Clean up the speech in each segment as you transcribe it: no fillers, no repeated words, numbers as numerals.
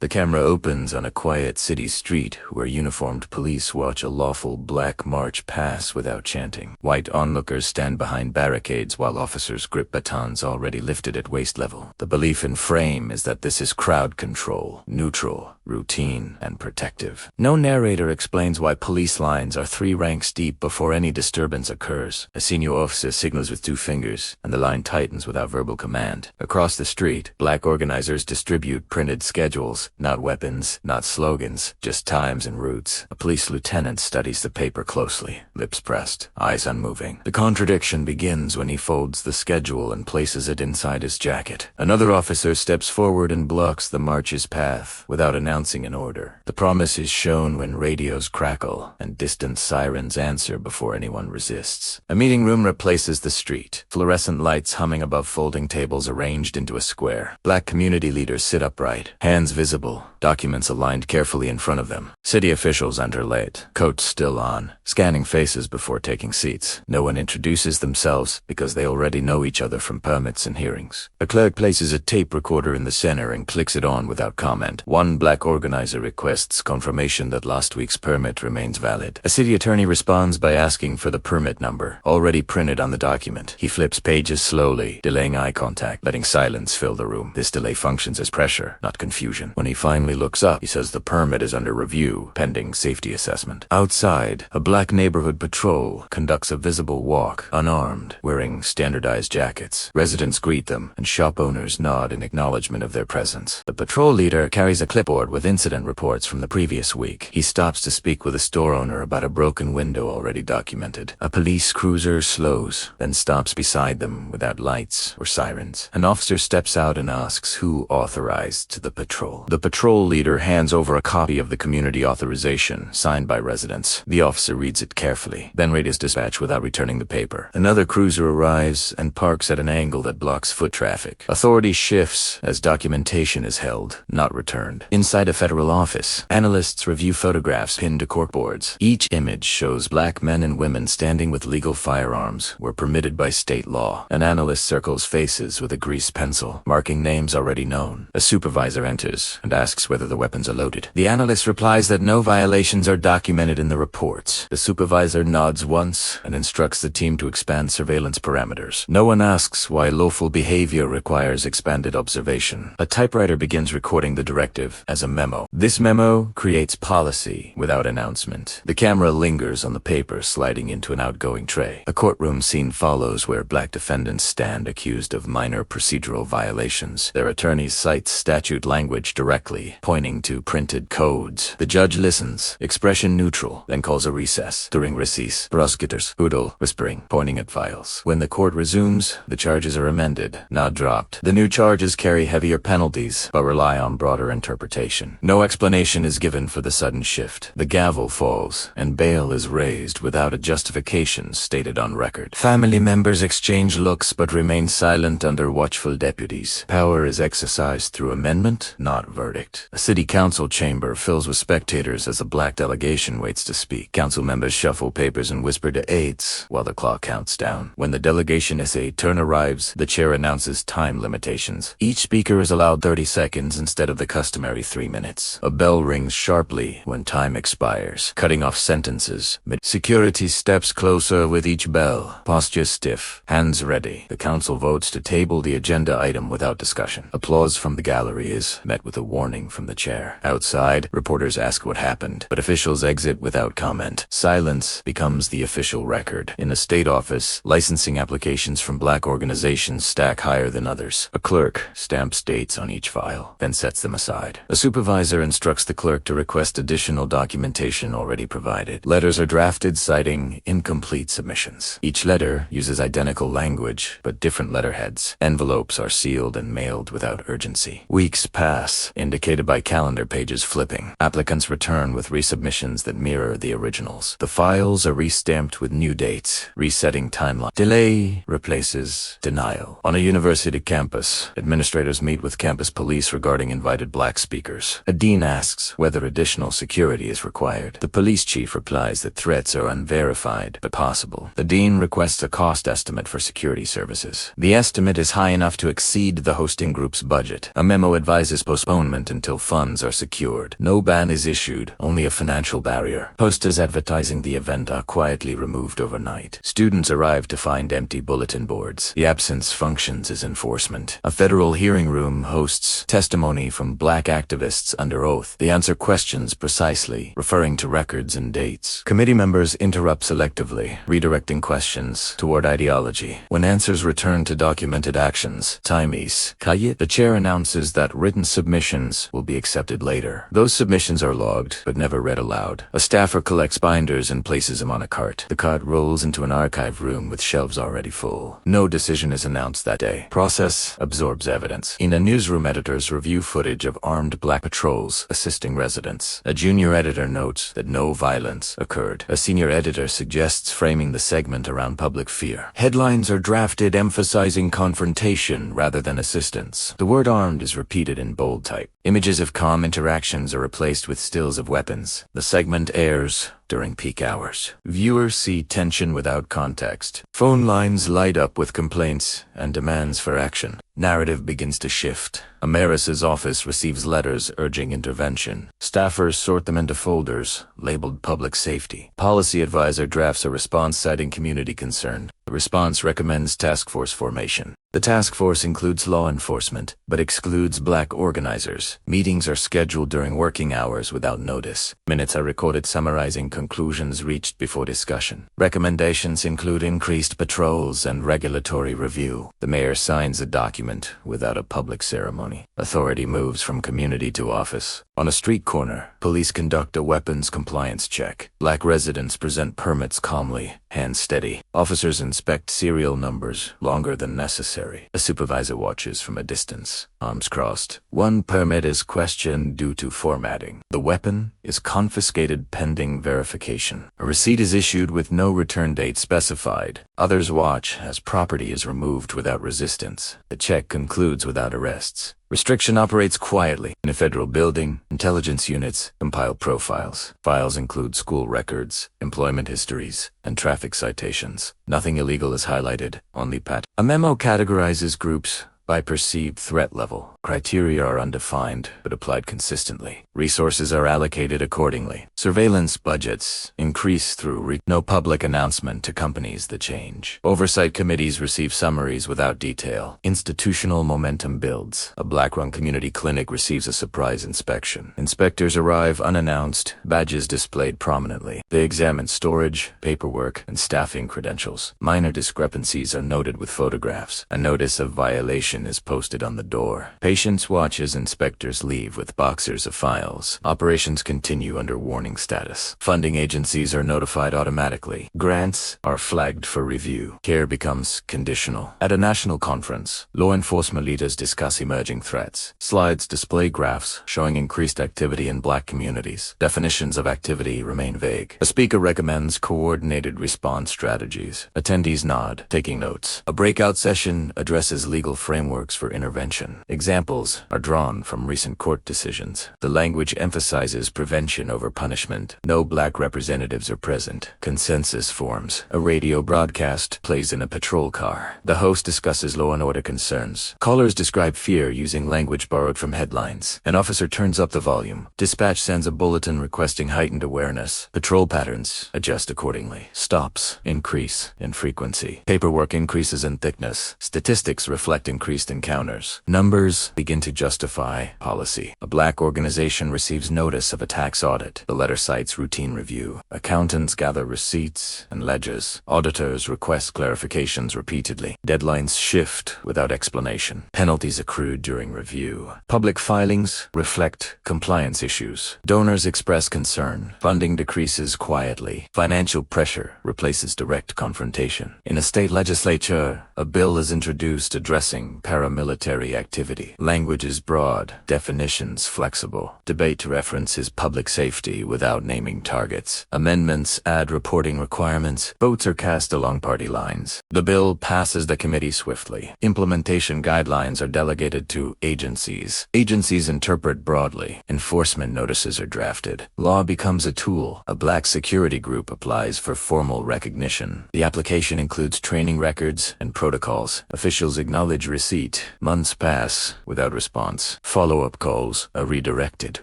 The camera opens on a quiet city street where uniformed police watch a lawful black march pass without chanting. White onlookers stand behind barricades while officers grip batons already lifted at waist level. The belief in frame is that this is crowd control, neutral, routine, and protective. No narrator explains why police lines are 3 ranks deep before any disturbance occurs. A senior officer signals with 2 fingers, and the line tightens without verbal command. Across the street, black organizers distribute printed schedules, not weapons, not slogans, just times and routes. A police lieutenant studies the paper closely, lips pressed, eyes unmoving. The contradiction begins when he folds the schedule and places it inside his jacket. Another officer steps forward and blocks the march's path without announcing an order. The promise is shown when radios crackle and distant sirens answer before anyone resists. A meeting room replaces the street, fluorescent lights humming above folding tables arranged into a square. Black community leaders sit upright, hands visible, documents aligned carefully in front of them. City officials enter late, coats still on, scanning faces before taking seats. No one introduces themselves because they already know each other from permits and hearings. A clerk places a tape recorder in the center and clicks it on without comment. One black organizer requests confirmation that last week's permit remains valid. A city attorney responds by asking for the permit number, already printed on the document. He flips pages slowly, delaying eye contact, letting silence fill the room. This delay functions as pressure, not confusion. When he finally looks up, he says the permit is under review, pending safety assessment. Outside, a black neighborhood patrol conducts a visible walk, unarmed, wearing standardized jackets. Residents greet them, and shop owners nod in acknowledgement of their presence. The patrol leader carries a clipboard with incident reports from the previous week. He stops to speak with a store owner about a broken window already documented. A police cruiser slows, then stops beside them without lights or sirens. An officer steps out and asks who authorized the patrol. The patrol leader hands over a copy of the community authorization, signed by residents. The officer reads it carefully, then radios dispatch without returning the paper. Another cruiser arrives and parks at an angle that blocks foot traffic. Authority shifts as documentation is held, not returned. Inside a federal office, analysts review photographs pinned to corkboards. Each image shows black men and women standing with legal firearms where permitted by state law. An analyst circles faces with a greased pencil, marking names already known. A supervisor enters and asks whether the weapons are loaded. The analyst replies that no violations are documented in the reports. The supervisor nods once and instructs the team to expand surveillance parameters. No one asks why lawful behavior requires expanded observation. A typewriter begins recording the directive as a memo. This memo creates policy without announcement. The camera lingers on the paper, sliding into an outgoing tray. A courtroom scene follows where black defendants stand accused of minor procedural violations. Their attorneys cite statute language directly, pointing to printed codes. The judge listens, expression neutral, then calls a recess. During recess, prosecutors hootle, whispering, pointing at files. When the court resumes, the charges are amended, not dropped. The new charges carry heavier penalties, but rely on broader interpretation. No explanation is given for the sudden shift. The gavel falls, and bail is raised without a justification stated on record. Family members exchange looks but remain silent under watchful deputies. Power is exercised through amendment, not verdict. A city council chamber fills with spectators as a black delegation waits to speak. Council members shuffle papers and whisper to aides while the clock counts down. When the delegation essay turn arrives, the chair announces time limitations. Each speaker is allowed 30 seconds instead of the customary 3 minutes. A bell rings sharply when time expires, cutting off sentences. Security steps closer with each bell, posture stiff, hands ready. The council votes to table the agenda item without discussion. Applause from the gallery is met with a warning from the chair. Outside, reporters ask what happened, but officials exit without comment. Silence becomes the official record. In a state office, licensing applications from black organizations stack higher than others. A clerk stamps dates on each file, then sets them aside. A supervisor instructs the clerk to request additional documentation already provided. Letters are drafted citing incomplete submissions. Each letter uses identical language, but different letterheads. Envelopes are sealed and mailed without urgency. Weeks pass, indicated by calendar pages flipping. Applicants return with resubmissions that mirror the originals. The files are restamped with new dates, resetting timeline. Delay replaces denial. On a university campus, administrators meet with campus police regarding invited black speakers. A dean asks whether additional security is required. The police chief replies that threats are unverified but possible. The dean requests a cost estimate for security services. The estimate is high enough to exceed the hosting group's budget. A memo advises postponement government until funds are secured. No ban is issued, only a financial barrier. Posters advertising the event are quietly removed overnight. Students arrive to find empty bulletin boards. The absence functions as enforcement. A federal hearing room hosts testimony from black activists under oath. They answer questions precisely, referring to records and dates. Committee members interrupt selectively, redirecting questions toward ideology. When answers return to documented actions, the chair announces that written submissions will be accepted later. Those submissions are logged, but never read aloud. A staffer collects binders and places them on a cart. The cart rolls into an archive room with shelves already full. No decision is announced that day. Process absorbs evidence. In a newsroom, editors review footage of armed black patrols assisting residents. A junior editor notes that no violence occurred. A senior editor suggests framing the segment around public fear. Headlines are drafted emphasizing confrontation rather than assistance. The word armed is repeated in bold type. Images of calm interactions are replaced with stills of weapons. The segment airs during peak hours. Viewers see tension without context. Phone lines light up with complaints and demands for action. Narrative begins to shift. A mayoress's office receives letters urging intervention. Staffers sort them into folders labeled public safety. Policy advisor drafts a response citing community concern. The response recommends task force formation. The task force includes law enforcement, but excludes black organizers. Meetings are scheduled during working hours without notice. Minutes are recorded summarizing conclusions reached before discussion. Recommendations include increased patrols and regulatory review. The mayor signs a document without a public ceremony. Authority moves from community to office. On a street corner, police conduct a weapons compliance check. Black residents present permits calmly, hands steady. Officers inspect serial numbers longer than necessary. A supervisor watches from a distance, arms crossed. One permit is questioned due to formatting. The weapon is confiscated pending verification. A receipt is issued with no return date specified. Others watch as property is removed without resistance. The check concludes without arrests. Restriction operates quietly. In a federal building, intelligence units compile profiles. Files include school records, employment histories, and traffic citations. Nothing illegal is highlighted, only pat. A memo categorizes groups by perceived threat level. Criteria are undefined, but applied consistently. Resources are allocated accordingly. Surveillance budgets increase through no public announcement accompanies the change. Oversight committees receive summaries without detail. Institutional momentum builds. A black-run community clinic receives a surprise inspection. Inspectors arrive unannounced, badges displayed prominently. They examine storage, paperwork, and staffing credentials. Minor discrepancies are noted with photographs. A notice of violation is posted on the door. Patients watch as inspectors leave with boxers of files. Operations continue under warning status. Funding agencies are notified automatically. Grants are flagged for review. Care becomes conditional. At a national conference, law enforcement leaders discuss emerging threats. Slides display graphs showing increased activity in black communities. Definitions of activity remain vague. A speaker recommends coordinated response strategies. Attendees nod, taking notes. A breakout session addresses legal frameworks for intervention. Examples are drawn from recent court decisions. The language emphasizes prevention over punishment. No black representatives are present. Consensus forms. A radio broadcast plays in a patrol car. The host discusses law and order concerns. Callers describe fear using language borrowed from headlines. An officer turns up the volume. Dispatch sends a bulletin requesting heightened awareness. Patrol patterns adjust accordingly. Stops increase in frequency. Paperwork increases in thickness. Statistics reflect increased encounters. Numbers begin to justify policy. A black organization receives notice of a tax audit. The letter cites routine review. Accountants gather receipts and ledgers. Auditors request clarifications repeatedly. Deadlines shift without explanation. Penalties accrued during review. Public filings reflect compliance issues. Donors express concern. Funding decreases quietly. Financial pressure replaces direct confrontation. In a state legislature, a bill is introduced addressing paramilitary activity. Language is broad, definitions flexible. Debate references public safety without naming targets. Amendments add reporting requirements. Votes are cast along party lines. The bill passes the committee swiftly. Implementation guidelines are delegated to agencies. Agencies interpret broadly. Enforcement notices are drafted. Law becomes a tool. A black security group applies for formal recognition. The application includes training records and protocols. Officials acknowledge receipt. Months pass without response. Follow-up calls are redirected.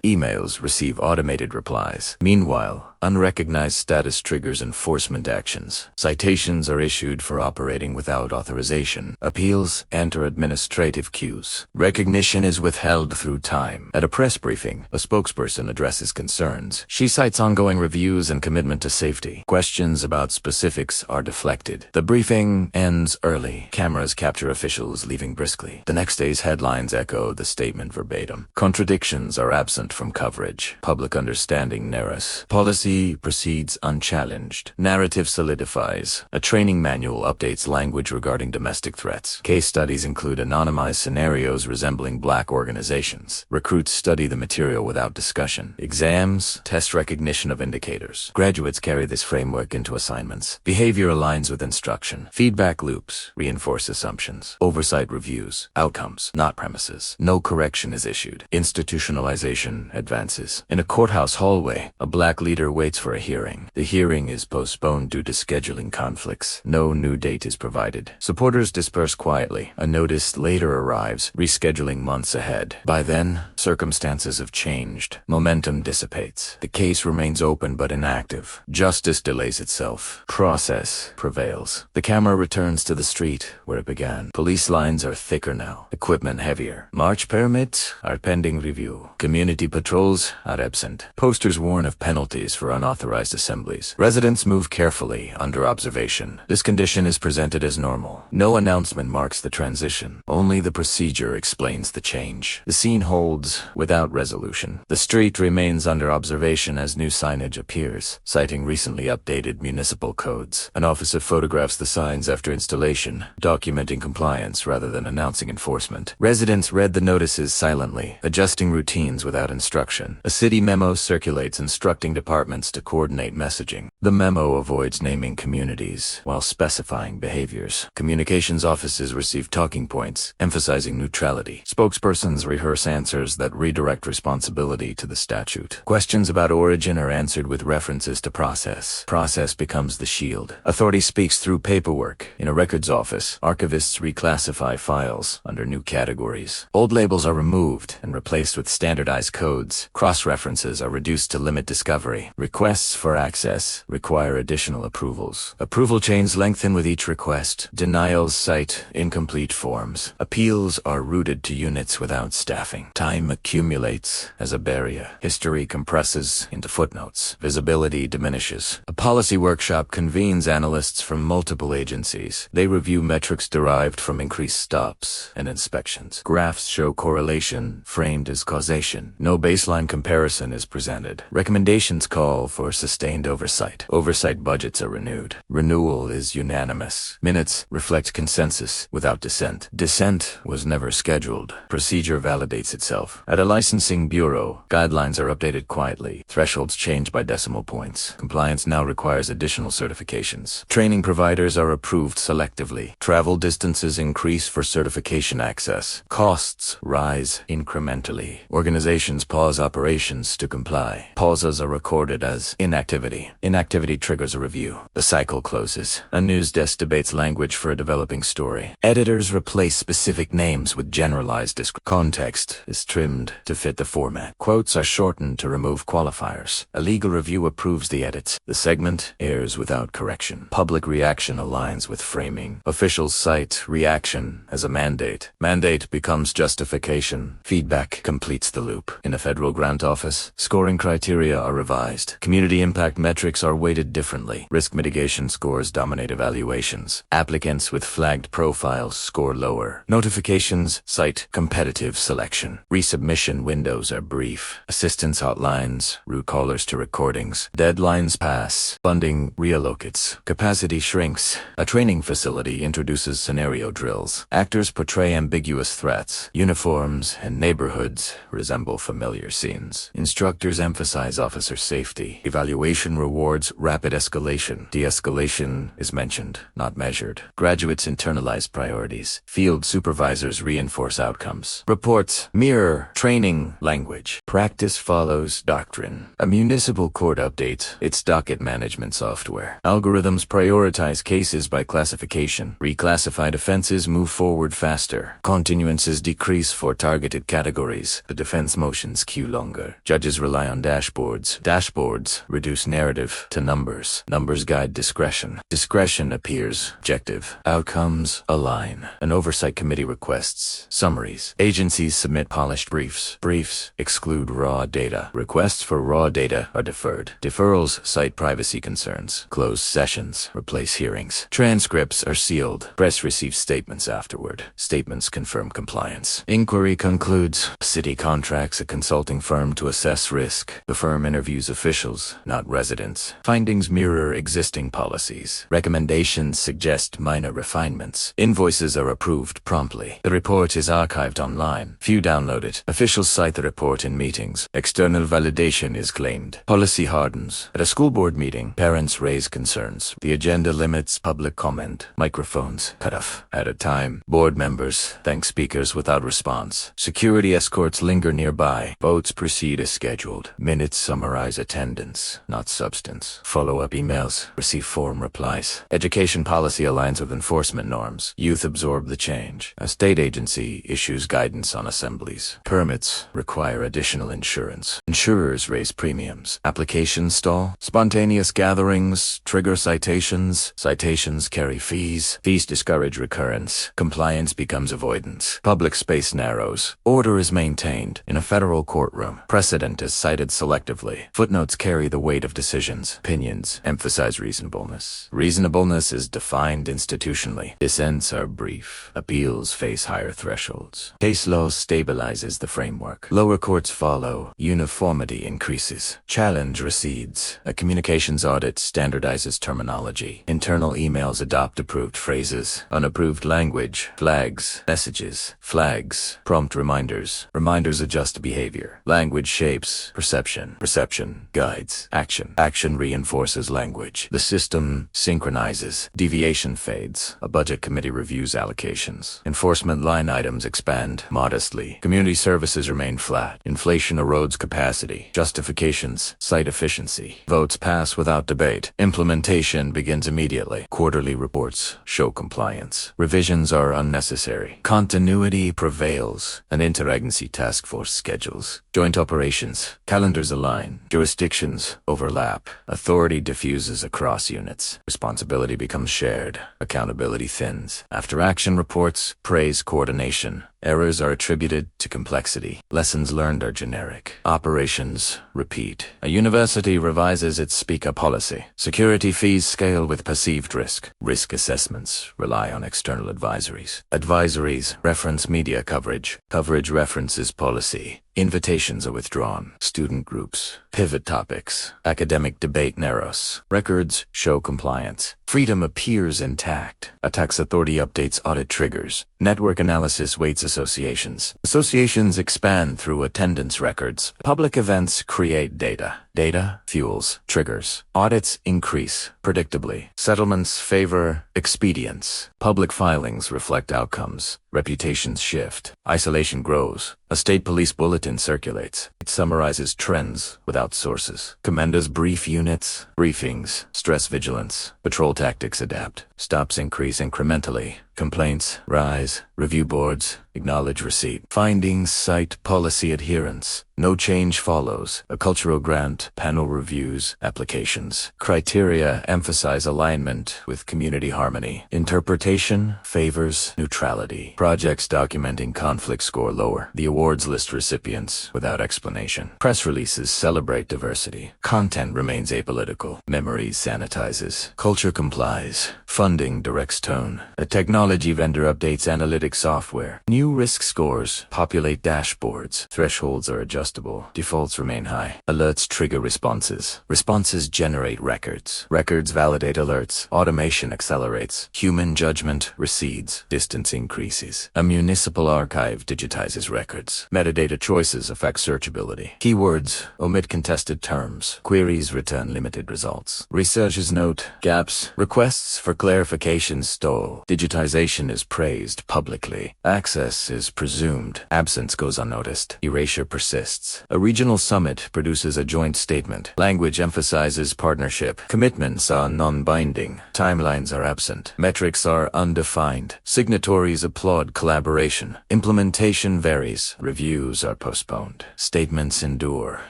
Emails receive automated replies. Meanwhile, unrecognized status triggers enforcement actions. Citations are issued for operating without authorization. Appeals enter administrative queues. Recognition is withheld through time. At a press briefing, a spokesperson addresses concerns. She cites ongoing reviews and commitment to safety. Questions about specifics are deflected. The briefing ends early. Cameras capture officials leaving briskly. The next day's headlines echo the statement verbatim. Contradictions are absent from coverage. Public understanding narrows. Policy proceeds unchallenged. Narrative solidifies. A training manual updates language regarding domestic threats. Case studies include anonymized scenarios resembling black organizations. Recruits study the material without discussion. Exams test recognition of indicators. Graduates carry this framework into assignments. Behavior aligns with instruction. Feedback loops reinforce assumptions. Oversight reviews outcomes, not premises. No correction is issued. Institutionalization advances. In a courthouse hallway, a black leader waits for a hearing. The hearing is postponed due to scheduling conflicts. No new date is provided. Supporters disperse quietly. A notice later arrives, rescheduling months ahead. By then, circumstances have changed. Momentum dissipates. The case remains open but inactive. Justice delays itself. Process prevails. The camera returns to the street where it began. Police lines are thicker now. Equipment heavier. March permits are pending review. Community patrols are absent. Posters warn of penalties for unauthorized assemblies. Residents move carefully under observation. This condition is presented as normal. No announcement marks the transition. Only the procedure explains the change. The scene holds without resolution. The street remains under observation as new signage appears, citing recently updated municipal codes. An officer photographs the signs after installation, documenting compliance rather than announcing enforcement. Residents read the notices silently, adjusting routines without instruction. A city memo circulates instructing departments to coordinate messaging. The memo avoids naming communities while specifying behaviors. Communications offices receive talking points, emphasizing neutrality. Spokespersons rehearse answers that redirect responsibility to the statute. Questions about origin are answered with references to process. Process becomes the shield. Authority speaks through paperwork. In a records office, archivists reclassify files under new categories. Old labels are removed and replaced with standardized codes. Cross-references are reduced to limit discovery. Requests for access require additional approvals. Approval chains lengthen with each request. Denials cite incomplete forms. Appeals are routed to units without staffing. Time accumulates as a barrier. History compresses into footnotes. Visibility diminishes. A policy workshop convenes analysts from multiple agencies. They review metrics derived from increased stops and inspections. Graphs show correlation framed as causation. No baseline comparison is presented. Recommendations call for sustained oversight. Oversight budgets are renewed. Renewal is unanimous. Minutes reflect consensus without dissent. Dissent was never scheduled. Procedure validates itself. At a licensing bureau, guidelines are updated quietly. Thresholds change by decimal points. Compliance now requires additional certifications. Training providers are approved selectively. Travel distances increase for certification access. Costs rise incrementally. Organizations pause operations to comply. Pauses are recorded as inactivity. Inactivity triggers a review. The cycle closes. A news desk debates language for a developing story. Editors replace specific names with generalized context is trimmed to fit the format. Quotes are shortened to remove qualifiers. A legal review approves the edits. The segment airs without correction. Public reaction aligns with framing. Officials cite reaction as a mandate. Mandate becomes justification. Feedback completes the loop. In a federal grant office, scoring criteria are revised. Community impact metrics are weighted differently. Risk mitigation scores dominate evaluations. Applicants with flagged profiles score lower. Notifications cite competitive selection. Resubmission windows are brief. Assistance hotlines route callers to recordings. Deadlines pass. Funding reallocates. Capacity shrinks. A training facility introduces scenario drills. Actors portray ambiguous threats. Uniforms and neighborhoods resemble familiar scenes. Instructors emphasize officer safety. safety. Evaluation rewards rapid escalation. De-escalation is mentioned, not measured. Graduates internalize priorities. Field supervisors reinforce outcomes. Reports mirror training language. Practice follows doctrine. A municipal court updates its docket management software. Algorithms prioritize cases by classification. Reclassified offenses move forward faster. Continuances decrease for targeted categories. The defense motions queue longer. Judges rely on dashboards. Dashboards reduce narrative to numbers. Numbers guide discretion. Discretion appears objective. Outcomes align. An oversight committee requests summaries. Agencies submit polished briefs. Briefs exclude raw data. Requests for raw data are deferred. Deferrals cite privacy concerns. Closed sessions replace hearings. Transcripts are sealed. Press receives statements afterward. Statements confirm compliance. Inquiry concludes. City contracts a consulting firm to assess risk. The firm interviews officials, not residents. Findings mirror existing policies. Recommendations suggest minor refinements. Invoices are approved promptly. The report is archived online. Few download it. Officials cite the report in meetings. External validation is claimed. Policy hardens. At a school board meeting, parents raise concerns. The agenda limits public comment. Microphones cut off at a time. Board members thank speakers without response. Security escorts linger nearby. Votes proceed as scheduled. Minutes summarize attendance, not substance. Follow-up emails receive form replies. Education policy aligns with enforcement norms. Youth absorb the change. A state agency issues guidance on assemblies. Permits require additional insurance. Insurers raise premiums. Applications stall. Spontaneous gatherings trigger citations. Citations carry fees. Fees discourage recurrence. Compliance becomes avoidance. Public space narrows. Order is maintained. In a federal courtroom, precedent is cited selectively. Footnotes carry the weight of decisions. Opinions emphasize reasonableness. Reasonableness is defined institutionally. Dissents are brief. Appeals face higher thresholds. Case law stabilizes the framework. Lower courts follow. Uniformity increases. Challenge recedes. A communications audit standardizes terminology. Internal emails adopt approved phrases. Unapproved language flags messages. Flags prompt reminders. Reminders adjust behavior. Language shapes perception. Perception guides action. Action reinforces language. The system synchronizes. Deviation fades. A budget committee reviews allocations. Enforcement line items expand modestly. Community services remain flat. Inflation erodes capacity. Justifications cite efficiency. Votes pass without debate. Implementation begins immediately. Quarterly reports show compliance. Revisions are unnecessary. Continuity prevails. An interagency task force schedules. Joint operations. Calendars align. Jurisdictions overlap. Authority diffuses across units. Responsibility becomes shared. Accountability thins. After action reports praise coordination. Errors are attributed to complexity. Lessons learned are generic. Operations repeat. A university revises its speaker policy. Security fees scale with perceived risk. Risk assessments rely on external advisories. Advisories reference media coverage. Coverage references policy. Invitations are withdrawn. Student groups pivot topics. Academic debate narrows. Records show compliance. Freedom appears intact. A tax authority updates audit triggers. Network analysis weights associations. Associations expand through attendance records. Public events create data. Data fuels triggers. Audits increase predictably. Settlements favor expedience. Public filings reflect outcomes. Reputations shift. Isolation grows. A state police bulletin circulates. It summarizes trends without sources. Commanders brief units. Briefings stress vigilance. Patrol tactics adapt. Stops increase incrementally. Complaints rise. Review boards acknowledge receipt. Findings cite policy adherence. No change follows. A cultural grant, panel reviews, applications. Criteria emphasize alignment with community harmony. Interpretation favors neutrality. Projects documenting conflict score lower. The awards list recipients without explanation. Press releases celebrate diversity. Content remains apolitical. Memory sanitizes. Culture complies. Funding directs tone. A technology Technology vendor updates analytics software. New risk scores populate dashboards. Thresholds are adjustable. Defaults remain high. Alerts trigger responses. Responses generate records. Records validate alerts. Automation accelerates. Human judgment recedes. Distance increases. A municipal archive digitizes records. Metadata choices affect searchability. Keywords omit contested terms. Queries return limited results. Researchers note gaps. Requests for clarification stall. Digitization is praised publicly. Access is presumed. Absence goes unnoticed. Erasure persists. A regional summit produces a joint statement. Language emphasizes partnership. Commitments are non-binding. Timelines are absent. Metrics are undefined. Signatories applaud collaboration. Implementation varies. Reviews are postponed. Statements endure.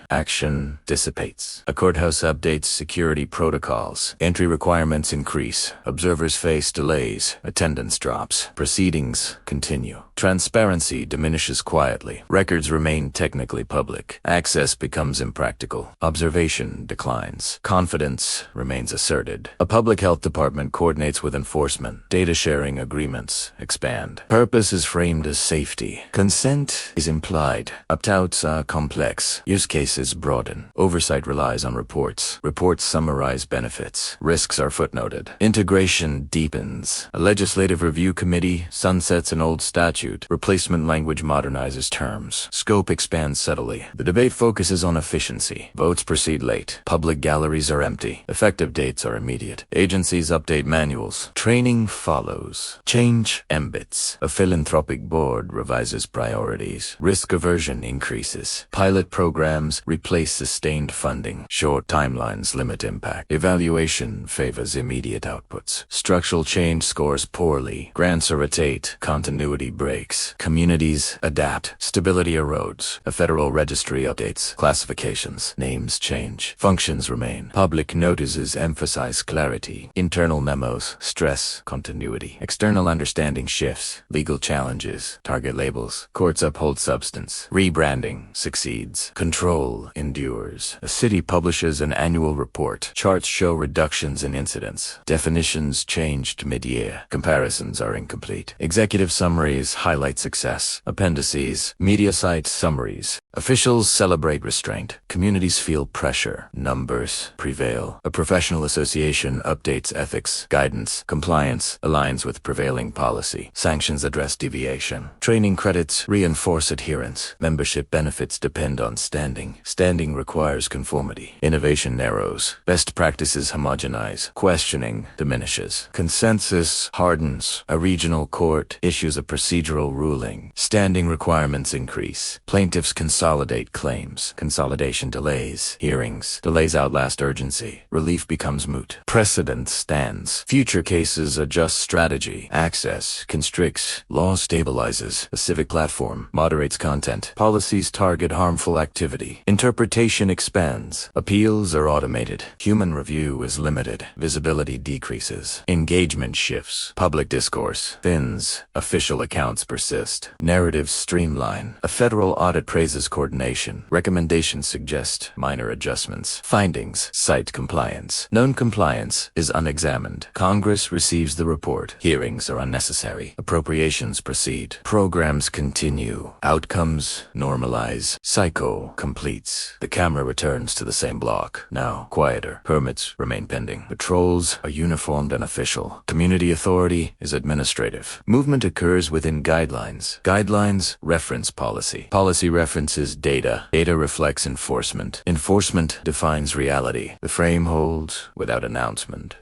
Action dissipates. A courthouse updates security protocols. Entry requirements increase. Observers face delays. Attendance drops. Proceedings continue. Transparency diminishes quietly. Records remain technically public. Access becomes impractical. Observation declines. Confidence remains asserted. A public health department coordinates with enforcement. Data sharing agreements expand. Purpose is framed as safety. Consent is implied. Opt-outs are complex. Use cases broaden. Oversight relies on reports. Reports summarize benefits. Risks are footnoted. Integration deepens. A legislative review committee sunsets an old statute. Replacement language modernizes terms. Scope expands subtly. The debate focuses on efficiency. Votes proceed late. Public galleries are empty. Effective dates are immediate. Agencies update manuals. Training follows. Change embeds. A philanthropic board revises priorities. Risk aversion increases. Pilot programs replace sustained funding. Short timelines limit impact. Evaluation favors immediate outputs. Structural change scores poorly. Grants are rotate. Continuity breaks. Communities adapt. Stability erodes. A federal registry updates. Classifications. Names change. Functions remain. Public notices emphasize clarity. Internal memos stress continuity. External understanding shifts. Legal challenges. Target labels. Courts uphold substance. Rebranding succeeds. Control endures. A city publishes an annual report. Charts show reductions in incidents. Definitions changed mid-year. Comparisons are incomplete. Executive summaries highlight success. Appendices. Media sites summaries. Officials celebrate restraint. Communities feel pressure. Numbers prevail. A professional association updates ethics. Guidance. Compliance aligns with prevailing policy. Sanctions address deviation. Training credits reinforce adherence. Membership benefits depend on standing. Standing requires conformity. Innovation narrows. Best practices homogenize. Questioning diminishes. Consensus hardens. A regional court issues a procedural ruling. Standing requirements increase. Plaintiffs consolidate claims. Consolidation delays. Hearings. Delays outlast urgency. Relief becomes moot. Precedent stands. Future cases adjust strategy. Access constricts. Law stabilizes. A civic platform moderates content. Policies target harmful activity. Interpretation expands. Appeals are automated. Human review is limited. Visibility decreases. Engagement shifts. Public discourse thins. Official accounts persist. Narratives streamline. A federal audit praises coordination. Recommendations suggest minor adjustments. Findings cite compliance. Known compliance is unexamined. Congress receives the report. Hearings are unnecessary. Appropriations proceed. Programs continue. Outcomes normalize. Cycle completes. The camera returns to the same block. Now quieter. Permits remain pending. Patrols are uniformed and official. Community authority is administrative. Movement occurs within guidelines. Guidelines reference policy. Policy references data. Data reflects enforcement. Enforcement defines reality. The frame holds without announcement.